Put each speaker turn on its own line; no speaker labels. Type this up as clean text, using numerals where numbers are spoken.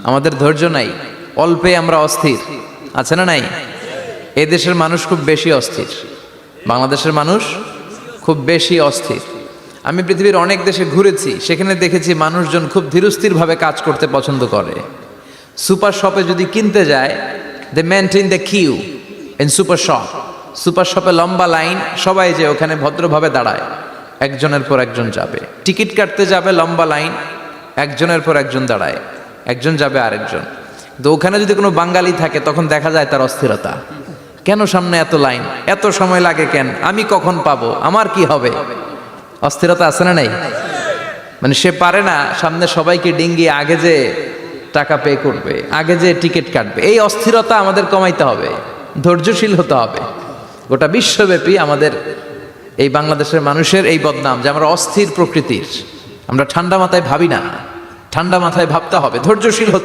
আমাদের ধৈর্য নাই, অল্পে আমরা অস্থির, আছে না নাই? এই দেশের মানুষ খুব বেশি অস্থির, বাংলাদেশের মানুষ খুব বেশি অস্থির। আমি পৃথিবীর অনেক দেশে ঘুরেছি, সেখানে দেখেছি মানুষজন খুব ধীরস্থিরভাবে কাজ করতে পছন্দ করে। সুপার শপে যদি কিনতে যায়, they maintain the queue in super shop. Super শপে লম্বা লাইন, সবাই যে ওখানে ভদ্রভাবে দাঁড়ায়, একজনের পর একজন যাবে। টিকিট কাটতে যাবে, লম্বা লাইন, একজনের পর একজন দাঁড়ায়, একজন যাবে আরেকজন। তো ওখানে যদি কোনো বাঙালি থাকে, তখন দেখা যায় তার অস্থিরতা। কেন সামনে এত লাইন, এত সময় লাগে কেন, আমি কখন পাবো, আমার কি হবে? অস্থিরতা আছে না নাই? মানে সে পারে না সামনে সবাইকে ডিঙ্গিয়ে আগে যে টাকা পে করবে, আগে যে টিকিট কাটবে। এই অস্থিরতা আমাদের কমাইতে হবে, ধৈর্যশীল হতে হবে। গোটা বিশ্বব্যাপী আমাদের এই বাংলাদেশের মানুষের এই বদনাম যে আমরা অস্থির প্রকৃতির, আমরা ঠান্ডা মাথায় ভাবি না। ঠান্ডা মাথায় ভাবতে হবে, ধৈর্যশীল হতে হবে।